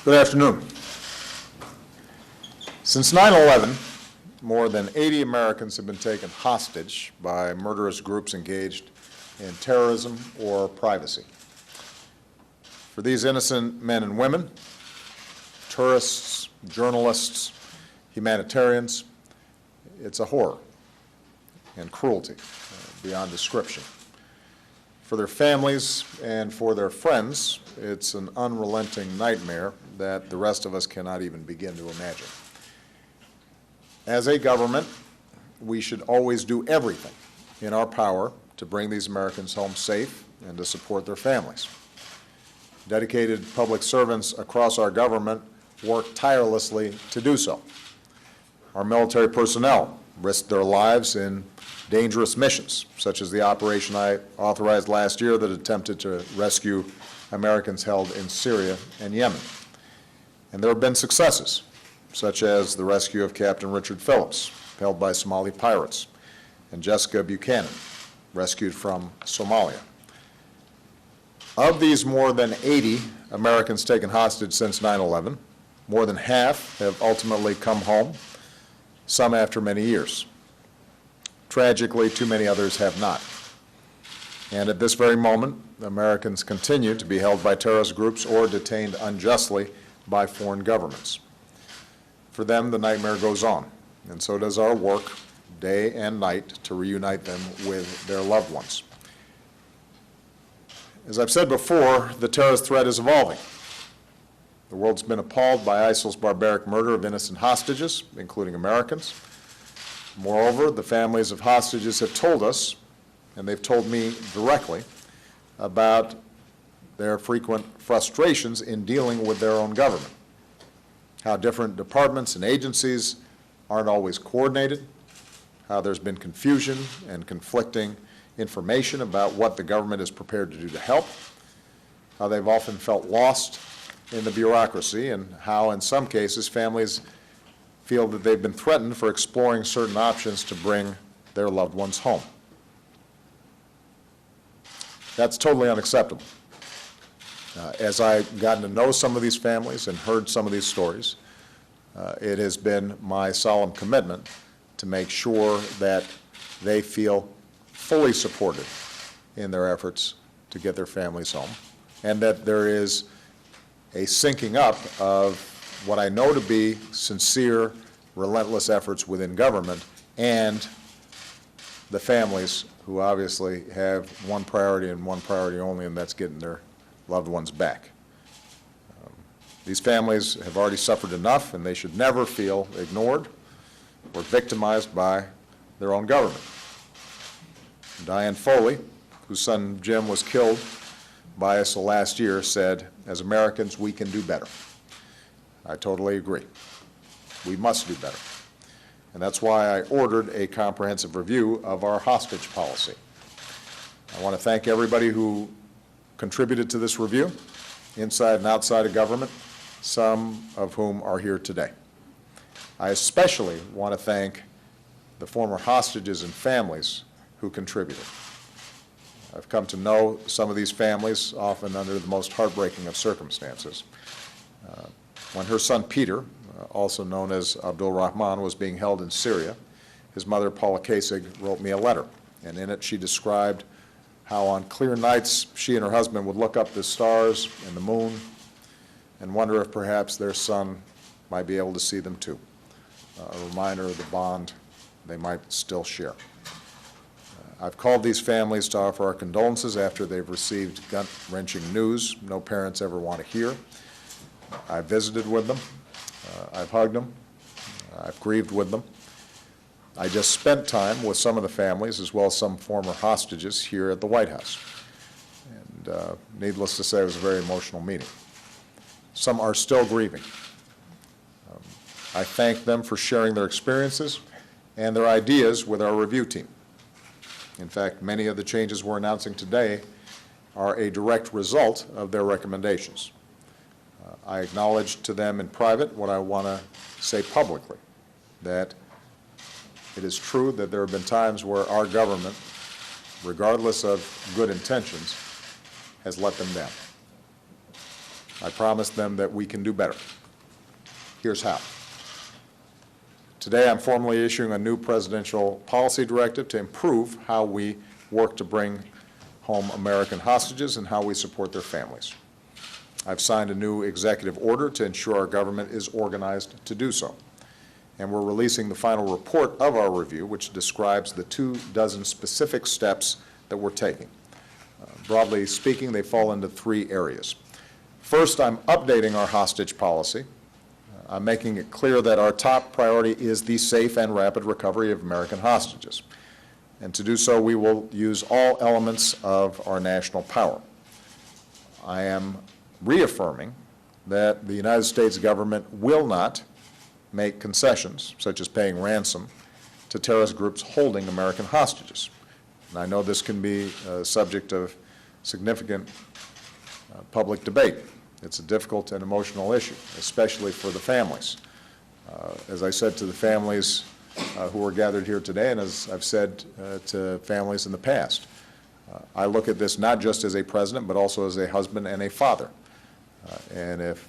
Good afternoon. Since 9/11, more than 80 Americans have been taken hostage by murderous groups engaged in terrorism or piracy. For these innocent men and women, tourists, journalists, humanitarians, it's a horror and cruelty beyond description. For their families and for their friends, it's an unrelenting nightmare that the rest of us cannot even begin to imagine. As a government, we should always do everything in our power to bring these Americans home safe and to support their families. Dedicated public servants across our government work tirelessly to do so. Our military personnel risk their lives in dangerous missions, such as the operation I authorized last year that attempted to rescue Americans held in Syria and Yemen. And there have been successes, such as the rescue of Captain Richard Phillips, held by Somali pirates, and Jessica Buchanan, rescued from Somalia. Of these more than 80 Americans taken hostage since 9/11, more than half have ultimately come home, some after many years. Tragically, too many others have not. And at this very moment, Americans continue to be held by terrorist groups or detained unjustly by foreign governments. For them, the nightmare goes on, and so does our work day and night to reunite them with their loved ones. As I've said before, the terrorist threat is evolving. The world's been appalled by ISIL's barbaric murder of innocent hostages, including Americans. Moreover, the families of hostages have told us, and they've told me directly, about their frequent frustrations in dealing with their own government, how different departments and agencies aren't always coordinated, how there's been confusion and conflicting information about what the government is prepared to do to help, how they've often felt lost in the bureaucracy, and how in some cases families feel that they've been threatened for exploring certain options to bring their loved ones home. That's totally unacceptable. As I've gotten to know some of these families and heard some of these stories, it has been my solemn commitment to make sure that they feel fully supported in their efforts to get their families home, and that there is a syncing up of what I know to be sincere, relentless efforts within government and the families who obviously have one priority and one priority only, and that's getting their loved ones back. These families have already suffered enough, and they should never feel ignored or victimized by their own government. Diane Foley, whose son Jim was killed by ISIL last year, said, "As Americans, we can do better." I totally agree. We must do better. And that's why I ordered a comprehensive review of our hostage policy. I want to thank everybody who contributed to this review, inside and outside of government, some of whom are here today. I especially want to thank the former hostages and families who contributed. I've come to know some of these families, often under the most heartbreaking of circumstances. When her son Peter, also known as Abdul Rahman, was being held in Syria, his mother Paula Kasig wrote me a letter, and in it she described how on clear nights she and her husband would look up the stars and the moon and wonder if perhaps their son might be able to see them too, a reminder of the bond they might still share. I've called these families to offer our condolences after they've received gut-wrenching news no parents ever want to hear. I've visited with them, I've hugged them, I've grieved with them. I just spent time with some of the families as well as some former hostages here at the White House. And needless to say, it was a very emotional meeting. Some are still grieving. I thank them for sharing their experiences and their ideas with our review team. In fact, many of the changes we're announcing today are a direct result of their recommendations. I acknowledge to them in private what I want to say publicly, that it is true that there have been times where our government, regardless of good intentions, has let them down. I promised them that we can do better. Here's how. Today, I'm formally issuing a new presidential policy directive to improve how we work to bring home American hostages and how we support their families. I've signed a new executive order to ensure our government is organized to do so. And we're releasing the final report of our review, which describes the 24 specific steps that we're taking. Broadly speaking, they fall into 3 areas. First, I'm updating our hostage policy. I'm making it clear that our top priority is the safe and rapid recovery of American hostages. And to do so, we will use all elements of our national power. I am reaffirming that the United States government will not make concessions, such as paying ransom, to terrorist groups holding American hostages. And I know this can be a subject of significant public debate. It's a difficult and emotional issue, especially for the families. As I said to the families who are gathered here today, and as I've said to families in the past, I look at this not just as a president, but also as a husband and a father. And if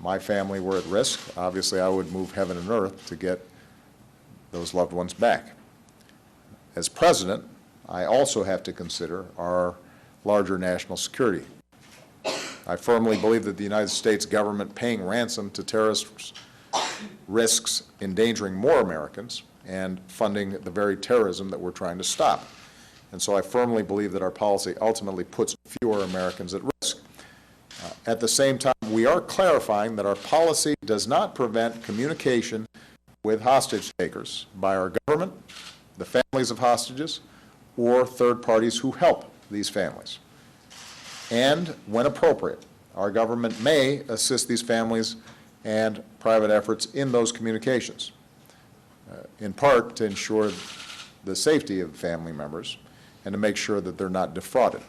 my family were at risk, obviously I would move heaven and earth to get those loved ones back. As president, I also have to consider our larger national security. I firmly believe that the United States government paying ransom to terrorists risks endangering more Americans and funding the very terrorism that we're trying to stop. And so I firmly believe that our policy ultimately puts fewer Americans at risk. At the same time, we are clarifying that our policy does not prevent communication with hostage takers by our government, the families of hostages, or third parties who help these families. And when appropriate, our government may assist these families and private efforts in those communications, in part to ensure the safety of family members and to make sure that they're not defrauded.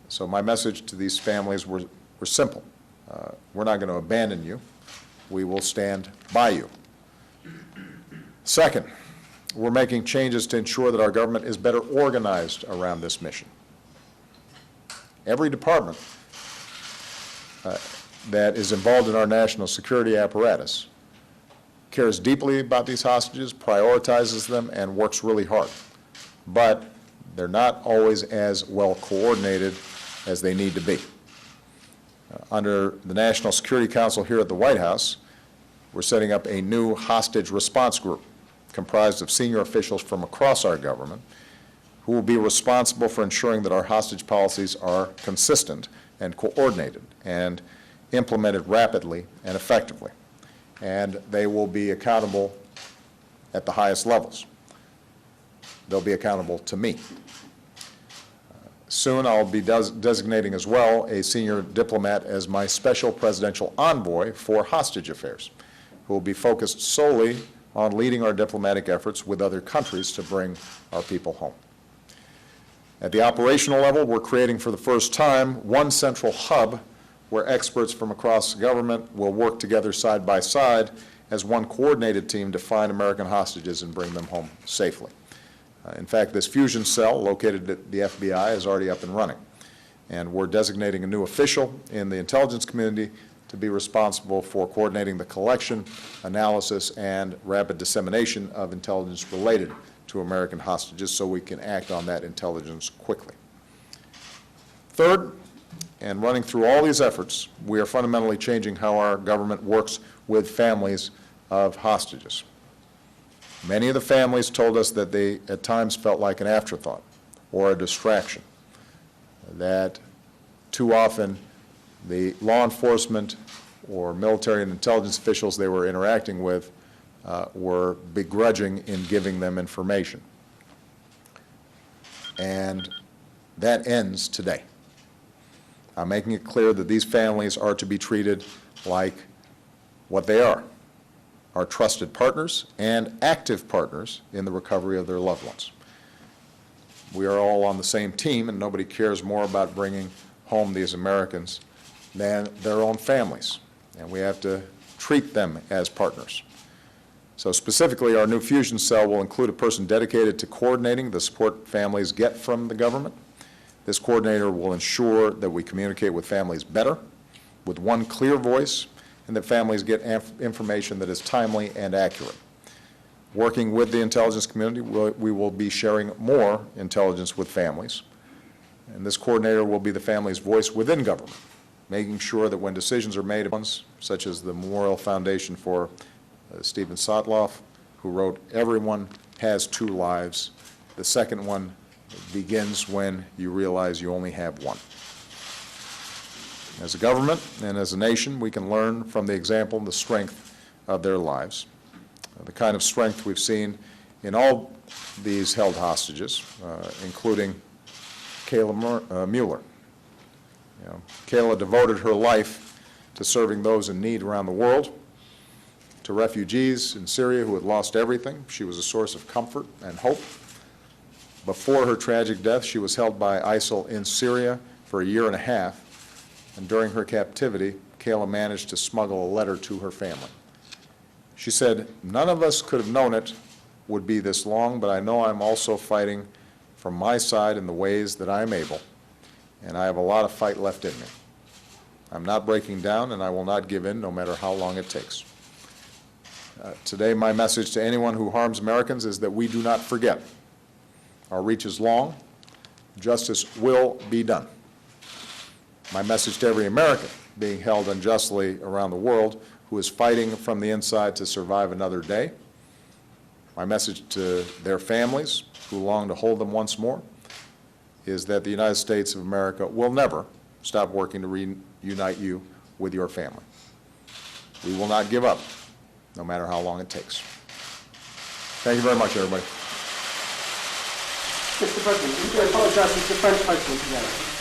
So my message to these families were simple. We're not going to abandon you. We will stand by you. Second, we're making changes to ensure that our government is better organized around this mission. Every department that is involved in our national security apparatus cares deeply about these hostages, prioritizes them, and works really hard. But they're not always as well coordinated as they need to be. Under the National Security Council here at the White House, we're setting up a new hostage response group comprised of senior officials from across our government who will be responsible for ensuring that our hostage policies are consistent and coordinated and implemented rapidly and effectively. And they will be accountable at the highest levels. They'll be accountable to me. Soon I'll be designating as well a senior diplomat as my special presidential envoy for hostage affairs, who will be focused solely on leading our diplomatic efforts with other countries to bring our people home. At the operational level, we're creating for the first time one central hub where experts from across government will work together side by side as one coordinated team to find American hostages and bring them home safely. In fact, this fusion cell located at the FBI is already up and running. And we're designating a new official in the intelligence community to be responsible for coordinating the collection, analysis, and rapid dissemination of intelligence related to American hostages so we can act on that intelligence quickly. Third, and running through all these efforts, we are fundamentally changing how our government works with families of hostages. Many of the families told us that they at times felt like an afterthought or a distraction, that too often the law enforcement or military and intelligence officials they were interacting with were begrudging in giving them information. And that ends today. I'm making it clear that these families are to be treated like what they are, our trusted partners and active partners in the recovery of their loved ones. We are all on the same team, and nobody cares more about bringing home these Americans than their own families, and we have to treat them as partners. So specifically, our new fusion cell will include a person dedicated to coordinating the support families get from the government. This coordinator will ensure that we communicate with families better, with one clear voice, and that families get information that is timely and accurate. Working with the intelligence community, we will be sharing more intelligence with families. And this coordinator will be the family's voice within government, making sure that when decisions are made, such as the Memorial Foundation for Stephen Sotloff, who wrote, "Everyone has two lives. The second one begins when you realize you only have one." As a government and as a nation, we can learn from the example and the strength of their lives. The kind of strength we've seen in all these held hostages, including Kayla Mueller. Kayla devoted her life to serving those in need around the world. To refugees in Syria who had lost everything, she was a source of comfort and hope. Before her tragic death, she was held by ISIL in Syria for a year and a half, and during her captivity, Kayla managed to smuggle a letter to her family. She said, "None of us could have known it would be this long, but I know I'm also fighting from my side in the ways that I'm able, and I have a lot of fight left in me. I'm not breaking down, and I will not give in, no matter how long it takes." Today, my message to anyone who harms Americans is that we do not forget. Our reach is long. Justice will be done. My message to every American being held unjustly around the world who is fighting from the inside to survive another day, my message to their families who long to hold them once more, is that the United States of America will never stop working to reunite you with your family. We will not give up, no matter how long it takes. Thank you very much, everybody. Mr. President, I apologize, Mr. French, together.